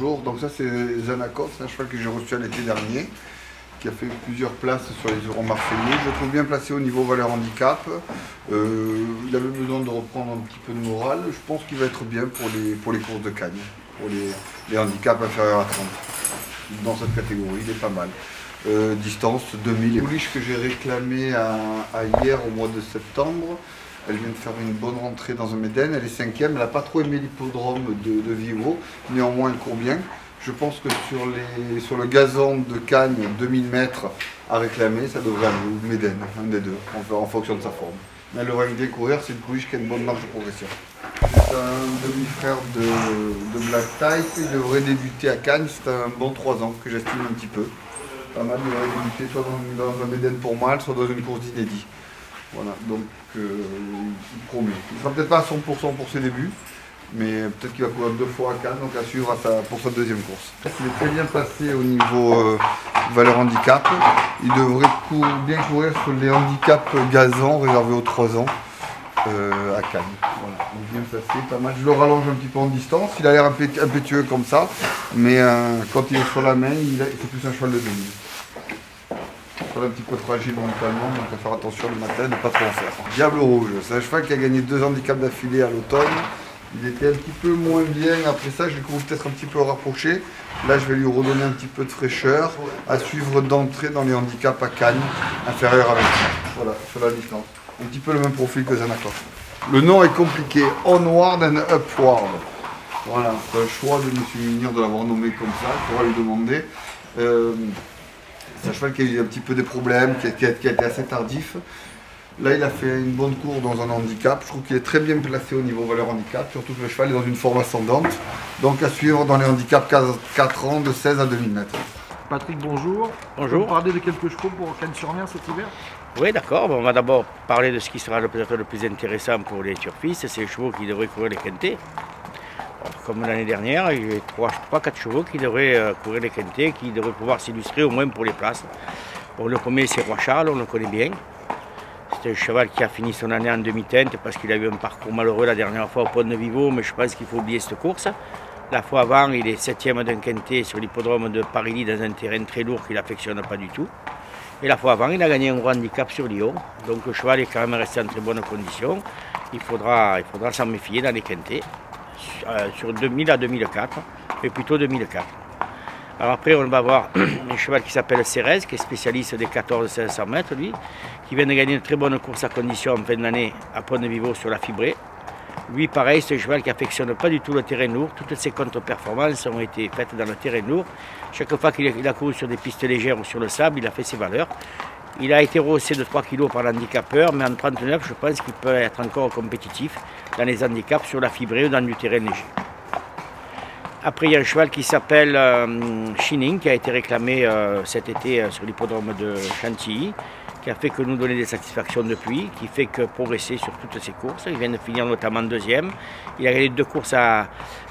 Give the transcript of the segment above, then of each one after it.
bonjour. Donc ça c'est Zanakos, un cheval que j'ai reçu à l'été dernier, qui a fait plusieurs places sur les euros marseillais. Je le trouve bien placé au niveau valeur handicap. Il avait besoin de reprendre un petit peu de morale. Je pense qu'il va être bien pour les courses de Cagnes, pour les handicaps inférieurs à 30. Dans cette catégorie, il est pas mal. Distance 2000. Les pouliches que j'ai réclamées à hier au mois de septembre, elle vient de faire une bonne rentrée dans un Méden, elle est 5e, elle n'a pas trop aimé l'hippodrome de Vivo, néanmoins elle court bien. Je pense que sur le gazon de Cagnes, 2000 mètres à réclamer, ça devrait aller, ou Méden, un des deux, en fonction de sa forme. Mais elle aurait envie de courir, c'est une pouliche qui a une bonne marge de progression. C'est un demi-frère de Black Type, il devrait débuter à Cagnes, c'est un bon 3 ans que j'estime un petit peu. Pas mal, il devrait débuter soit dans un Méden pour mâle, soit dans une course d'inédit. Voilà, donc il promet. Il ne sera peut-être pas à 100% pour ses débuts, mais peut-être qu'il va courir 2 fois à Cannes, donc à suivre pour sa deuxième course. Il est très bien placé au niveau valeur handicap. Il devrait bien courir sur les handicaps gazon réservés aux 3 ans à Cannes. Voilà, donc bien placé, pas mal. Je le rallonge un petit peu en distance. Il a l'air impétueux comme ça, mais quand il est sur la main, c'est plus un cheval de 2000. Un petit peu fragile mentalement, donc il faut faire attention le matin, ne pas trop en faire. Diable Rouge, c'est un cheval qui a gagné 2 handicaps d'affilée à l'automne. Il était un petit peu moins bien après ça, je l'ai trouvé peut-être un petit peu rapproché. Là, je vais lui redonner un petit peu de fraîcheur, à suivre d'entrée dans les handicaps à Cagnes, inférieur à 20. Voilà, sur la distance. Un petit peu le même profil que Zanakos. Le nom est compliqué, Onward and Upward. Voilà, c'est un choix de M. Munir de l'avoir nommé comme ça, il faudra lui demander. C'est un cheval qui a eu un petit peu des problèmes, qui a été assez tardif. Là, il a fait une bonne course dans un handicap. Je trouve qu'il est très bien placé au niveau valeur handicap, surtout que le cheval est dans une forme ascendante. Donc à suivre dans les handicaps 4 ans, de 16 à 2000 mètres. Patrick, bonjour. Bonjour. Vous parler de quelques chevaux pour Cagnes-sur-Mer cet hiver? Oui, d'accord. Bon, on va d'abord parler de ce qui sera peut-être le plus intéressant pour les turfistes. C'est les chevaux qui devraient courir les quintés. Comme l'année dernière, il y a 3-4 chevaux qui devraient courir les quintés, qui devraient pouvoir s'illustrer au moins pour les places. Bon, le premier, c'est Roi Charles, on le connaît bien. C'est un cheval qui a fini son année en demi-teinte parce qu'il a eu un parcours malheureux la dernière fois au Pont de Vivo, mais je pense qu'il faut oublier cette course. La fois avant, il est 7e d'un quintet sur l'hippodrome de Paris dans un terrain très lourd qu'il n'affectionne pas du tout. Et la fois avant, il a gagné un gros handicap sur Lyon. Donc le cheval est quand même resté en très bonne condition. Il faudra s'en méfier dans les quintets. Sur 2000 à 2004, mais plutôt 2004. Alors après, on va voir un cheval qui s'appelle Cérez, qui est spécialiste des 14-500 mètres, lui, qui vient de gagner une très bonne course à condition en fin d'année à Pont de Vivo sur la Fibrée. Lui, pareil, c'est un cheval qui n'affectionne pas du tout le terrain lourd. Toutes ses contre-performances ont été faites dans le terrain lourd. Chaque fois qu'il a couru sur des pistes légères ou sur le sable, il a fait ses valeurs. Il a été rehaussé de 3 kg par l'handicapeur, mais en 39, je pense qu'il peut être encore compétitif dans les handicaps sur la Fibrée ou dans du terrain léger. Après, il y a un cheval qui s'appelle Shining, qui a été réclamé cet été sur l'hippodrome de Chantilly, qui a fait que nous donner des satisfactions depuis, qui fait que progresser sur toutes ses courses. Il vient de finir notamment 2e. Il a gagné 2 courses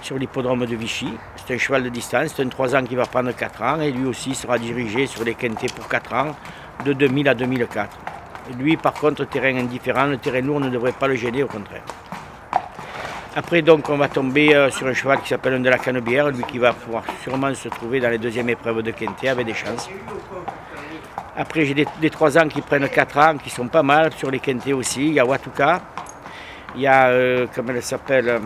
sur l'hippodrome de Vichy. C'est un cheval de distance, c'est un 3 ans qui va prendre 4 ans, et lui aussi sera dirigé sur les quintés pour 4 ans, de 2000 à 2004. Et lui, par contre, terrain indifférent, le terrain lourd ne devrait pas le gêner, au contraire. Après, donc, on va tomber sur un cheval qui s'appelle un de la Canebière, lui qui va pouvoir sûrement se trouver dans les 2e épreuves de quintet avec des chances. Après, j'ai des 3 ans qui prennent 4 ans, qui sont pas mal sur les quintés aussi. Il y a Watuka, il y a, comment elle s'appelle,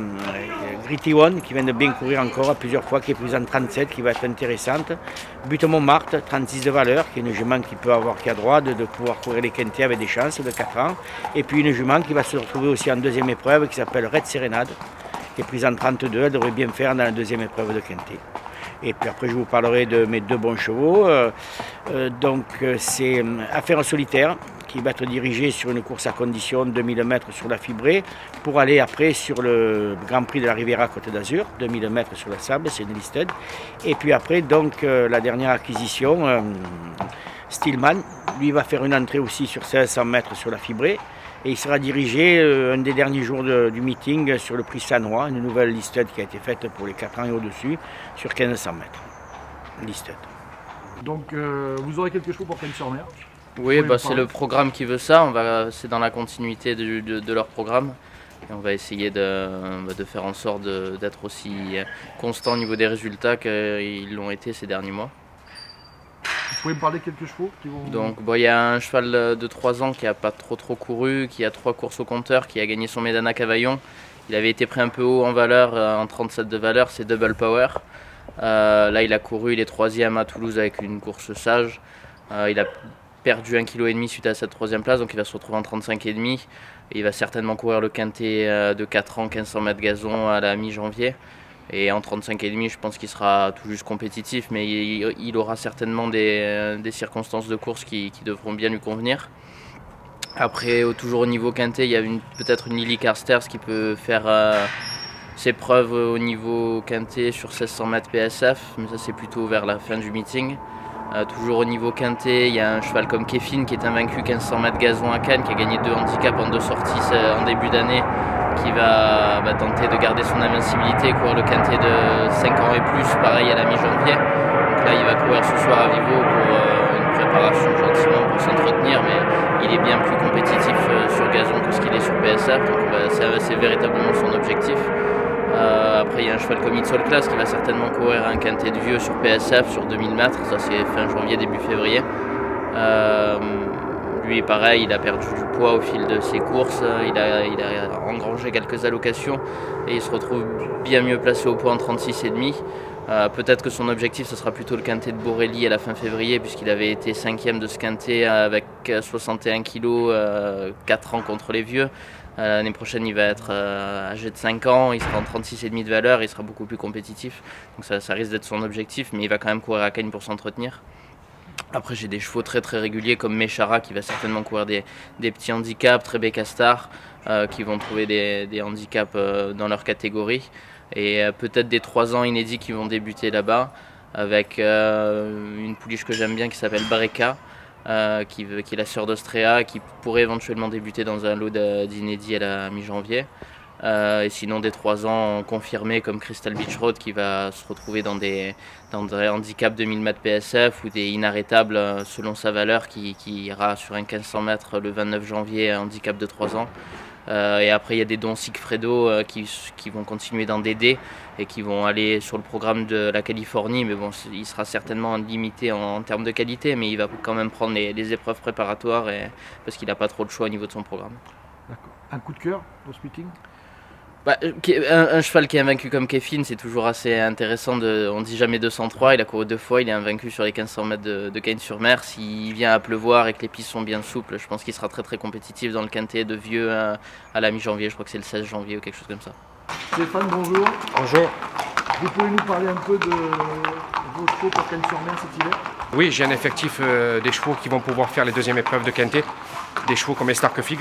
Gritty One, qui vient de bien courir encore plusieurs fois, qui est prise en 37, qui va être intéressante. But Montmartre, 36 de valeur, qui est une jument qui peut avoir qui a droit de pouvoir courir les quintés avec des chances de 4 ans. Et puis une jument qui va se retrouver aussi en 2e épreuve, qui s'appelle Red Serenade, qui est prise en 32, elle devrait bien faire dans la 2e épreuve de quintet. Et puis après, je vous parlerai de mes 2 bons chevaux. C'est Affaire Solitaire, qui va être dirigé sur une course à condition de 2000 mètres sur la Fibrée, pour aller après sur le Grand Prix de la Riviera Côte d'Azur, 2000 mètres sur le sable, c'est une listed. Et puis après, donc, la dernière acquisition, Stillman, lui va faire une entrée aussi sur 500 mètres sur la Fibrée. Et il sera dirigé un des derniers jours du meeting sur le prix Sanois, une nouvelle listed qui a été faite pour les 4 ans et au-dessus, sur 1500 mètres. Listed. Donc vous aurez quelques chevaux pour Cagnes-sur-Mer? Oui, c'est le programme qui veut ça. C'est dans la continuité de leur programme. Et on va essayer de faire en sorte d'être aussi constant au niveau des résultats qu'ils l'ont été ces derniers mois. Vous pouvez me parler de quelques chevaux qui vont... Donc il y a un cheval de 3 ans qui n'a pas trop couru, qui a 3 courses au compteur, qui a gagné son Médana Cavaillon. Il avait été pris un peu haut en valeur, en 37 de valeur, c'est Double Power. Là il a couru, il est 3e à Toulouse avec une course sage. Il a perdu 1,5 kg suite à cette 3e place, donc il va se retrouver en 35,5. Et il va certainement courir le quintet de 4 ans, 1500 mètres gazon à la mi-janvier. Et en 35,5, je pense qu'il sera tout juste compétitif, mais il aura certainement des circonstances de course qui devront bien lui convenir. Après, toujours au niveau quintet, il y a peut-être une Lily Carstairs qui peut faire ses preuves au niveau quintet sur 1600 mètres PSF, mais ça c'est plutôt vers la fin du meeting. Toujours au niveau quintet, il y a un cheval comme Kefin qui est invaincu 1500 mètres gazon à Cannes, qui a gagné 2 handicaps en 2 sorties en début d'année, qui va tenter de garder son invincibilité, courir le quintet de 5 ans et plus, pareil à la mi-janvier. Donc là il va courir ce soir à Vivo pour une préparation gentiment pour s'entretenir, mais il est bien plus compétitif sur gazon que ce qu'il est sur PSF, donc c'est véritablement son objectif. Après il y a un cheval comme It's All Class qui va certainement courir un quintet de vieux sur PSF sur 2000 mètres, ça c'est fin janvier, début février. Lui pareil, il a perdu du poids au fil de ses courses, il a engrangé quelques allocations et il se retrouve bien mieux placé au poids en 36,5. Peut-être que son objectif ce sera plutôt le quintet de Borelli à la fin février, puisqu'il avait été 5e de ce quintet avec 61 kg, 4 ans contre les vieux. L'année prochaine il va être âgé de 5 ans, il sera en 36,5 de valeur, il sera beaucoup plus compétitif. Donc ça risque d'être son objectif, mais il va quand même courir à Cagnes pour s'entretenir. Après j'ai des chevaux très réguliers comme Meshara qui va certainement courir des petits handicaps, Trebecca Star qui vont trouver des handicaps dans leur catégorie. Et peut-être des 3 ans inédits qui vont débuter là-bas avec une pouliche que j'aime bien qui s'appelle Bareka. Qui est la sœur d'Ostrea, qui pourrait éventuellement débuter dans un lot d'inédits à la mi-janvier. Et sinon des 3 ans confirmés comme Crystal Beach Road qui va se retrouver dans des handicaps 2000 mètres PSF ou des inarrêtables selon sa valeur qui ira sur un 1500 mètres le 29 janvier, un handicap de 3 ans. Et après il y a des Don Sigfredo qui vont continuer dans des D et qui vont aller sur le programme de la Californie, mais bon il sera certainement limité en termes de qualité, mais il va quand même prendre les épreuves préparatoires parce qu'il n'a pas trop de choix au niveau de son programme. D'accord. Un coup de cœur pour ce meeting? Un cheval qui est invaincu comme Kefin, c'est toujours assez intéressant. On dit jamais 203, il a couru 2 fois, il est invaincu sur les 1500 mètres de Cagnes-sur-Mer. S'il vient à pleuvoir et que les pistes sont bien souples, je pense qu'il sera très compétitif dans le quintet de vieux à la mi-janvier, je crois que c'est le 16 janvier ou quelque chose comme ça. Stéphane, bonjour. Bonjour. Vous pouvez nous parler un peu de vos chevaux pour Cagnes-sur-Mer cet hiver? Oui, j'ai un effectif des chevaux qui vont pouvoir faire les 2e épreuves de quintet. Des chevaux comme Stark Fig,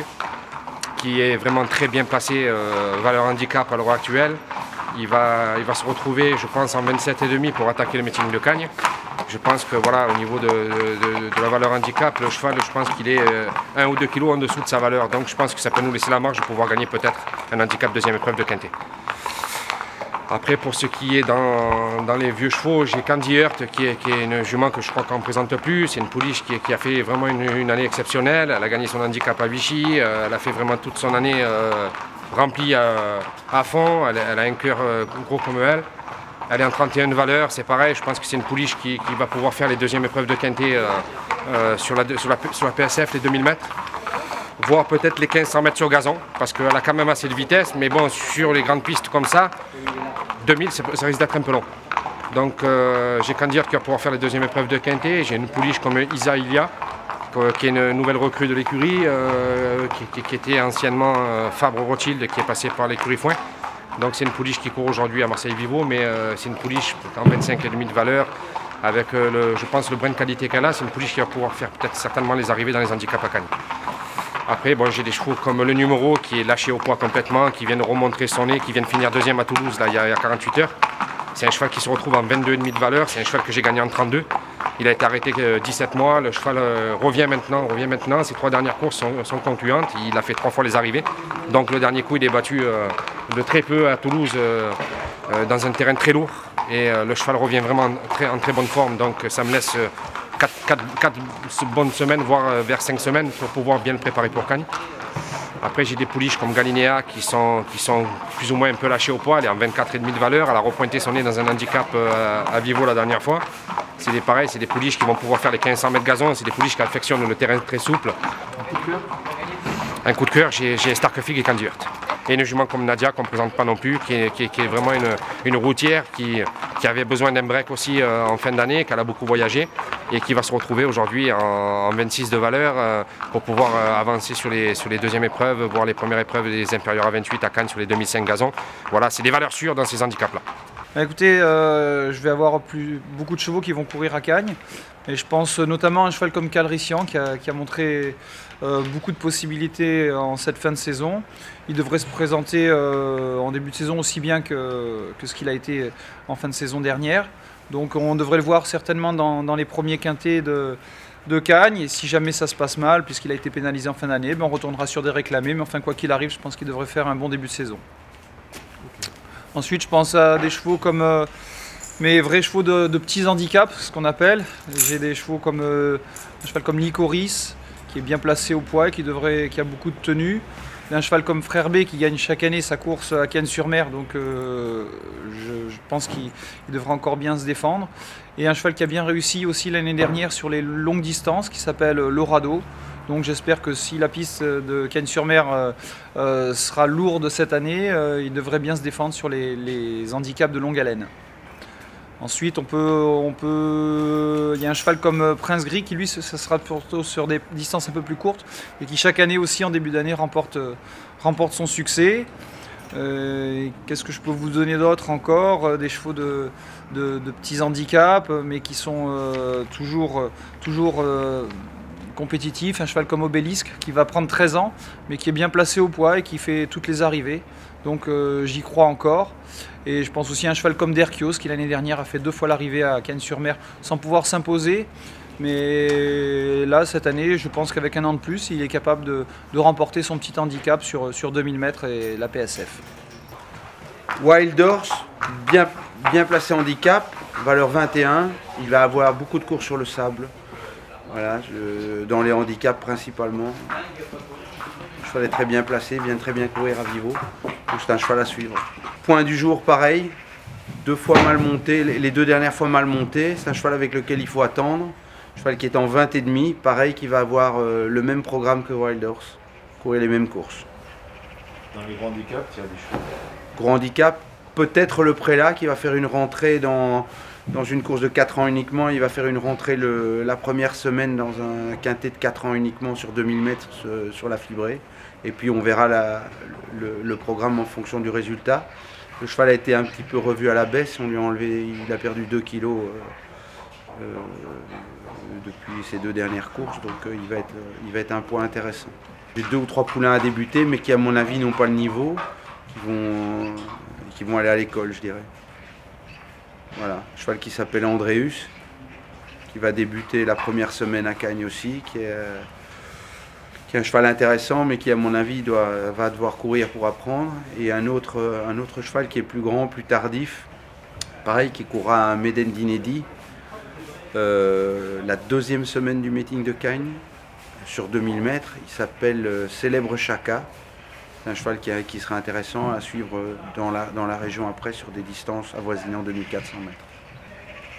qui est vraiment très bien placé, valeur handicap à l'heure actuelle. Il va se retrouver, je pense, en 27,5 pour attaquer le meeting de Cagnes. Je pense que voilà, au niveau de la valeur handicap, le cheval, je pense qu'il est 1 ou 2 kg en dessous de sa valeur. Donc je pense que ça peut nous laisser la marge de pouvoir gagner peut-être un handicap 2e épreuve de quintet. Après, pour ce qui est dans les vieux chevaux, j'ai Candy Heart qui est une jument que je crois qu'on ne présente plus. C'est une pouliche qui a fait vraiment une année exceptionnelle. Elle a gagné son handicap à Vichy. Elle a fait vraiment toute son année remplie à fond. Elle a un cœur gros comme elle. Elle est en 31 de valeur, c'est pareil. Je pense que c'est une pouliche qui va pouvoir faire les 2e épreuves de quintet sur la PSF, les 2000 mètres. Voire peut-être les 1500 mètres sur gazon, parce qu'elle a quand même assez de vitesse, mais bon, sur les grandes pistes comme ça, 2000, ça risque d'être un peu long. Donc j'ai qu'à dire qu'il va pouvoir faire les 2e épreuves de quintet. J'ai une pouliche comme Isa Ilia, qui est une nouvelle recrue de l'écurie, qui était anciennement Fabre Rothschild, qui est passé par l'écurie Foin. Donc c'est une pouliche qui court aujourd'hui à Marseille Vivo, mais c'est une pouliche en 25,5 de valeur, avec je pense le brin de qualité qu'elle a. C'est une pouliche qui va pouvoir faire peut-être certainement les arrivées dans les handicaps à Cagnes. Après, bon, j'ai des chevaux comme le numéro qui est lâché au poids complètement, qui vient de remontrer son nez, qui vient de finir 2e à Toulouse là, il y a 48 heures. C'est un cheval qui se retrouve en 22,5 de valeur, c'est un cheval que j'ai gagné en 32. Il a été arrêté 17 mois, le cheval revient maintenant. Ses 3 dernières courses sont concluantes, il a fait 3 fois les arrivées. Donc le dernier coup il est battu de très peu à Toulouse dans un terrain très lourd. Et le cheval revient vraiment en très bonne forme, donc ça me laisse 4 bonnes semaines, voire vers 5 semaines pour pouvoir bien le préparer pour Cagnes. Après, j'ai des pouliches comme Galinéa qui sont plus ou moins un peu lâchées au poids. Elle est en 24,5 de valeur. Elle a repointé son nez dans un handicap à Vivo la dernière fois. C'est pareil, c'est des pouliches qui vont pouvoir faire les 1500 mètres gazon. C'est des pouliches qui affectionnent le terrain très souple. Un coup de cœur, j'ai Starkefig et Candy Hurt. Et une jument comme Nadia qu'on ne présente pas non plus, qui est vraiment une routière qui avait besoin d'un break aussi en fin d'année, qu'elle a beaucoup voyagé et qui va se retrouver aujourd'hui en 26 de valeur pour pouvoir avancer sur les deuxièmes épreuves, voire les premières épreuves des inférieurs à 28 à Cannes sur les 2005 gazons. Voilà, c'est des valeurs sûres dans ces handicaps-là. Écoutez, je vais avoir beaucoup de chevaux qui vont courir à Cagnes. Et je pense notamment à un cheval comme Calrissian qui a montré beaucoup de possibilités en cette fin de saison. Il devrait se présenter en début de saison aussi bien que ce qu'il a été en fin de saison dernière. Donc on devrait le voir certainement dans les premiers quintés de Cagnes. Et si jamais ça se passe mal, puisqu'il a été pénalisé en fin d'année, on retournera sur des réclamés. Mais enfin, quoi qu'il arrive, je pense qu'il devrait faire un bon début de saison. Ensuite, je pense à des chevaux comme mes vrais chevaux de petits handicaps, ce qu'on appelle. J'ai des chevaux comme un cheval comme Licorice, qui est bien placé au poids, qui a beaucoup de tenue. Un cheval comme Frère B qui gagne chaque année sa course à Cannes-sur-Mer, donc je pense qu'il devra encore bien se défendre. Et un cheval qui a bien réussi aussi l'année dernière sur les longues distances, qui s'appelle Lorado. Donc j'espère que si la piste de Cannes-sur-Mer sera lourde cette année, il devrait bien se défendre sur les handicaps de longue haleine. Ensuite, il y a un cheval comme Prince Gris qui lui, ça sera plutôt sur des distances un peu plus courtes et qui chaque année aussi en début d'année remporte son succès. Qu'est-ce que je peux vous donner d'autre encore? Des chevaux de petits handicaps, mais qui sont toujours compétitifs. Un cheval comme Obélisque qui va prendre 13 ans, mais qui est bien placé au poids et qui fait toutes les arrivées. Donc j'y crois encore. Et je pense aussi à un cheval comme Derkios qui l'année dernière a fait 2 fois l'arrivée à Cannes-sur-Mer sans pouvoir s'imposer. Mais là, cette année, je pense qu'avec un an de plus, il est capable de remporter son petit handicap sur 2000 mètres et la PSF. Wild Horse, bien placé handicap, valeur 21. Il va avoir beaucoup de courses sur le sable. Voilà, dans les handicaps principalement. Le cheval est très bien placé, vient très bien courir à Vivo. Donc c'est un cheval à suivre. Point du jour, pareil. 2 fois mal monté, les 2 dernières fois mal monté. C'est un cheval avec lequel il faut attendre. Un cheval qui est en 20,5, pareil, qui va avoir le même programme que Wild Horse. Courir les mêmes courses. Dans les grands handicaps, il y a des chevaux. Gros handicap, peut-être le Prélat qui va faire une rentrée dans une course de 4 ans uniquement. Il va faire une rentrée la première semaine dans un quintet de 4 ans uniquement sur 2000 mètres sur la fibrée. Et puis on verra le programme en fonction du résultat. Le cheval a été un petit peu revu à la baisse. On lui a enlevé, il a perdu 2 kilos depuis ces 2 dernières courses. Donc il va être un poids intéressant. J'ai 2 ou 3 poulains à débuter, mais qui à mon avis n'ont pas le niveau, qui vont aller à l'école, je dirais. Voilà, un cheval qui s'appelle Andréus, qui va débuter la première semaine à Cagnes aussi, qui est un cheval intéressant, mais qui à mon avis va devoir courir pour apprendre. Et un autre cheval qui est plus grand, plus tardif, pareil, qui courra à Méden d'Inédit, la 2e semaine du meeting de Cagnes, sur 2000 mètres. Il s'appelle Célèbre Chaka. C'est un cheval qui sera intéressant à suivre dans la région après sur des distances avoisinant 2400 mètres.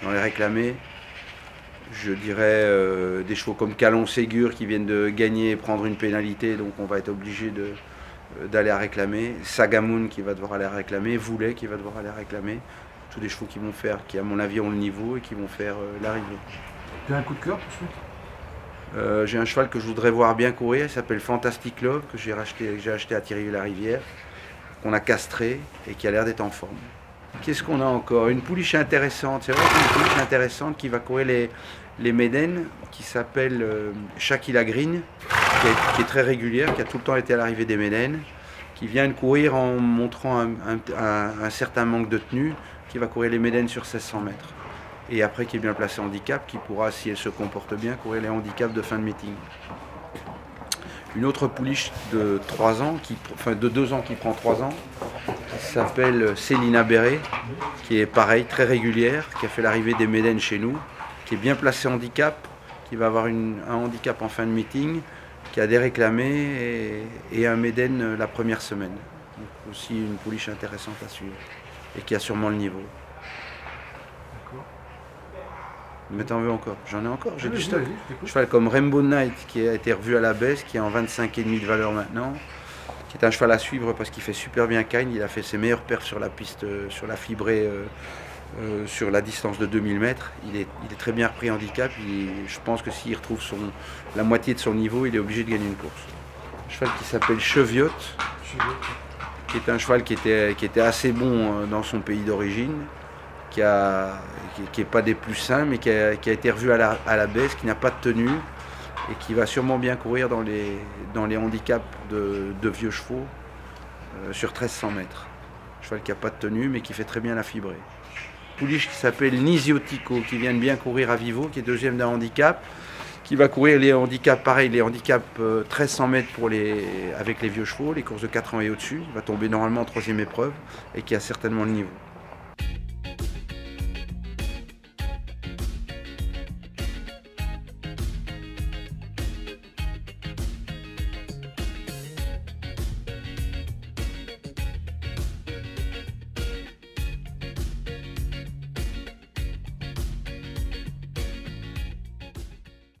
Dans les réclamés, je dirais des chevaux comme Calon Ségur qui viennent de gagner et prendre une pénalité, donc on va être obligé d'aller à réclamer. Sagamoun qui va devoir aller à réclamer, Voulet qui va devoir aller à réclamer. Tous des chevaux qui à mon avis ont le niveau et qui vont faire l'arrivée. Tu as un coup de cœur pour ce j'ai un cheval que je voudrais voir bien courir, il s'appelle Fantastic Love, que j'ai acheté à Thierry-la-Rivière, qu'on a castré et qui a l'air d'être en forme. Qu'est-ce qu'on a encore? Une pouliche intéressante, c'est vrai qu'une pouliche intéressante qui va courir les Méden, qui s'appelle Shakila Green, qui est très régulière, qui a tout le temps été à l'arrivée des Méden, qui vient de courir en montrant un certain manque de tenue, qui va courir les Méden sur 1600 mètres. Et après qui est bien placé handicap, qui pourra, si elle se comporte bien, courir les handicaps de fin de meeting. Une autre pouliche de 3 ans, de 2 ans qui prend 3 ans, qui s'appelle Célina Béré, qui est pareil, très régulière, qui a fait l'arrivée des Méden chez nous, qui est bien placé handicap, qui va avoir un handicap en fin de meeting, qui a des réclamés et un Médène la première semaine. Donc aussi une pouliche intéressante à suivre et qui a sûrement le niveau. Mais t'en veux encore? J'en ai encore, j'ai du stock. Cheval comme Rainbow Knight qui a été revu à la baisse, qui est en 25,5 de valeur maintenant, qui est un cheval à suivre parce qu'il fait super bien cagne. Il a fait ses meilleures perfs sur la piste, sur la fibrée, sur la distance de 2000 mètres. Il est très bien repris handicap. Je pense que s'il retrouve la moitié de son niveau, il est obligé de gagner une course. Un cheval qui s'appelle Cheviote, qui est un cheval qui était assez bon dans son pays d'origine, qui n'est pas des plus sains, mais qui a été revu à la baisse, qui n'a pas de tenue et qui va sûrement bien courir dans les handicaps de vieux chevaux sur 1300 mètres. Un cheval qui n'a pas de tenue, mais qui fait très bien la fibrée. Pouliche qui s'appelle Nisiotico, qui vient de bien courir à Vivo, qui est deuxième d'un handicap, qui va courir les handicaps, pareil, les handicaps 1300 mètres avec les vieux chevaux, les courses de 4 ans et au-dessus. Il va tomber normalement en troisième épreuve et qui a certainement le niveau.